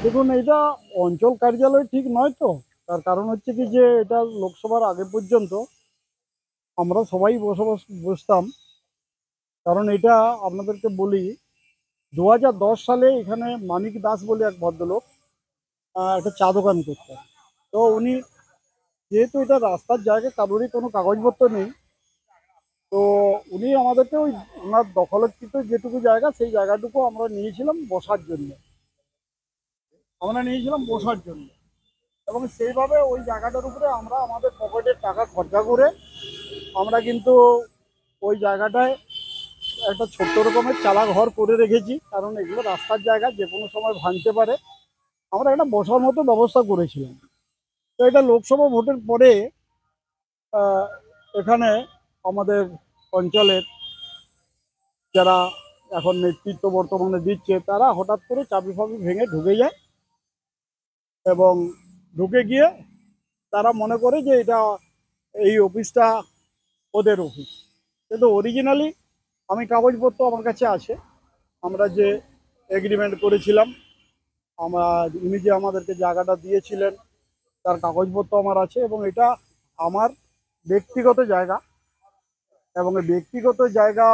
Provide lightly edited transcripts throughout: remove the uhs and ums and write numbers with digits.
দেখুন, এটা অঞ্চল কার্যালয় ঠিক নয় তো। তার কারণ হচ্ছে কি যে এটা লোকসভার আগে পর্যন্ত আমরা সবাই বসতাম। কারণ এটা আপনাদেরকে বলি, 2010 সালে এখানে মানিক দাস বলে এক ভদ্রলোক একটা চা দোকান করতেন। তো উনি, যেহেতু এটা রাস্তার জায়গায় কারোরই কোনো কাগজপত্র নেই, তো উনি আমাদেরকে ওই ওনার দখলকৃত যেটুকু জায়গা সেই জায়গাটুকু আমরা নিয়েছিলাম বসার জন্য। এবং সেইভাবে ওই জায়গাটার উপরে আমরা আমাদের পকেটের টাকা খরচা করে আমরা কিন্তু ওই জায়গাটায় একটা ছোট্ট রকমের চালা ঘর করে রেখেছি। কারণ এগুলো রাস্তার জায়গা, যে কোনো সময় ভাঙতে পারে। আমরা একটা বসার মতো ব্যবস্থা করেছিলাম। তো এটা লোকসভা ভোটের পরে আহ, এখানে আমাদের অঞ্চলের যারা এখন নেতৃত্ব বর্তমানে দিচ্ছে, তারা হঠাৎ করে চাবি ফাবি ভেঙে ঢুকে যায় এবং ঢুকে গিয়ে তারা মনে করে যে এটা এই অফিসটা ওদের অফিস। কিন্তু অরিজিনালি আমি কাগজপত্র আমার কাছে আছে। আমরা যে এগ্রিমেন্ট করেছিলাম, উনি যে আমাদেরকে জায়গাটা দিয়েছিলেন, তার কাগজপত্র আমার আছে। এবং এটা আমার ব্যক্তিগত জায়গা। এবং এই ব্যক্তিগত জায়গা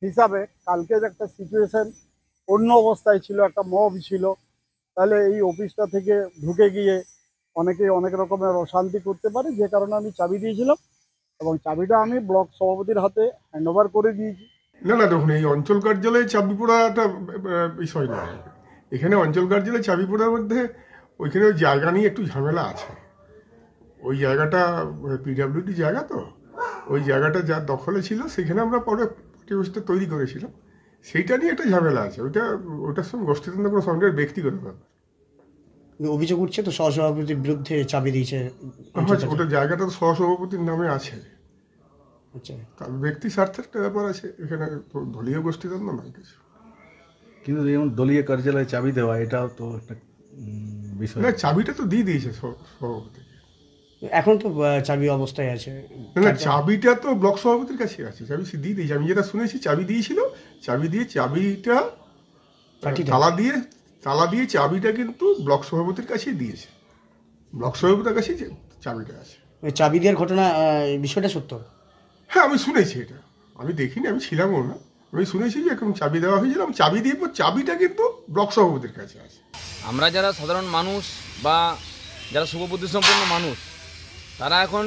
হিসাবে কালকে যে একটা সিচুয়েশন অন্য অবস্থায় ছিল, একটা মব ছিল, তাহলে এই অফিসটা থেকে ঢুকে গিয়ে অনেকেই অনেক রকমের অশান্তি করতে পারে। যে কারণে আমি চাবি দিয়েছিলাম এবং চাবিটা আমি ব্লক সভাপতির হাতে হ্যান্ডওভার করে দিয়েছি। না না, দেখুন, এই অঞ্চল কার্যালয়ে চাবি পড়াটা বিষয় নয়। এখানে অঞ্চল কার্যালয়ে চাবি পড়ার মধ্যে ওইখানে ওই জায়গা নিয়ে একটু ঝামেলা আছে। ওই জায়গাটা পিডাব্লিউডি জায়গা, তো ওই জায়গাটা যার দখলে ছিল সেখানে আমরা পরে পার্টি অফিসটা তৈরি করেছিলাম। সেইটা নিয়ে একটা ঝামেলা আছে। ওটার সঙ্গে গোষ্ঠীতন্ত্র কোনো সঙ্গে ব্যক্তিগত ব্যাপার। অভিযোগ উঠছে তো সহসভাপতির বিরুদ্ধে চাবি দিয়েছে অঞ্চল হয়তো ওটা জায়গাটা তো সহসভাপতির নামে আছে। আচ্ছা, তার ব্যক্তি স্বার্থের একটা ব্যাপার আছে এখানে, তো দলীয় গোষ্ঠীতন্ত্র নয় কিছু। কিন্তু যেমন দলীয় কার্যালয়ে চাবি দেওয়া, এটাও তো একটা বিষয়। না, চাবিটা তো দিয়ে দিয়েছে সভাপতি। এখন তো চাবি অবস্থায় আছে। না, চাবিটা তো ব্লক সভাপতির কাছে আছে। চাবি সে দিয়ে দিয়েছে। আমি যেটা শুনেছি, চাবি দিয়েছিল, চাবি দিয়ে চাবিটা তালা দিয়ে চাবিটা কিন্তু ব্লক সভাপতির কাছেই দিয়েছে। ব্লক সভাপতির কাছেই চাবিটা আছে। ওই চাবি দেওয়ার ঘটনা, বিষয়টা সত্য? হ্যাঁ, আমি শুনেছি এটা। আমি দেখিনি, আমি ছিলামও না। আমি শুনেছি যে এরকম চাবি দেওয়া হয়েছিল। চাবি দিয়ে চাবিটা কিন্তু ব্লক সভাপতির কাছে আছে। আমরা যারা সাধারণ মানুষ বা যারা শুভবুদ্ধিসম্পন্ন মানুষ, তারা এখন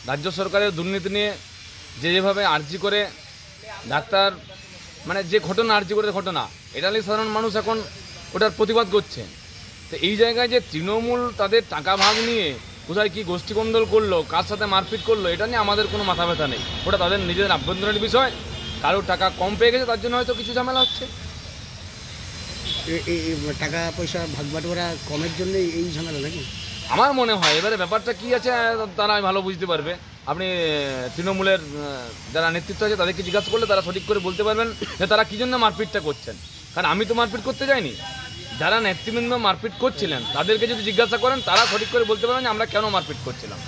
রাজ্য সরকারের দুর্নীতি নিয়ে যেভাবে আর্জি করে ডাক্তার, মানে যে ঘটনা আর্জি করে ঘটনা, এটা নিয়ে সাধারণ মানুষ এখন ওটার প্রতিবাদ করছে। তো এই জায়গায় যে তৃণমূল তাদের টাকা ভাগ নিয়ে কোথায় কী গোষ্ঠীকন্দল করলো, কার সাথে মারপিট করলো, এটা নিয়ে আমাদের কোনো মাথা ব্যথা নেই। ওটা তাদের নিজেদের আভ্যন্তরীণ বিষয়। কারোর টাকা কম পেয়ে গেছে, তার জন্য হয়তো কিছু ঝামেলা হচ্ছে। এই টাকা পয়সা ভাগ বাটোয়ারা কমের জন্য এই ঝামেলা নাকি? আমার মনে হয় এবারে ব্যাপারটা কী আছে তারা ভালো বুঝতে পারবে। আপনি তৃণমূলের যারা নেতৃত্ব আছে তাদেরকে জিজ্ঞাসা করলে তারা সঠিক করে বলতে পারবেন যে তারা কী জন্য মারপিটটা করছেন। কারণ আমি তো মারপিট করতে যাইনি। যারা নেতৃবৃন্দ মারপিট করছিলেন তাদেরকে যদি জিজ্ঞাসা করেন, তারা সঠিক করে বলতে পারবেন যে আমরা কেন মারপিট করছিলাম।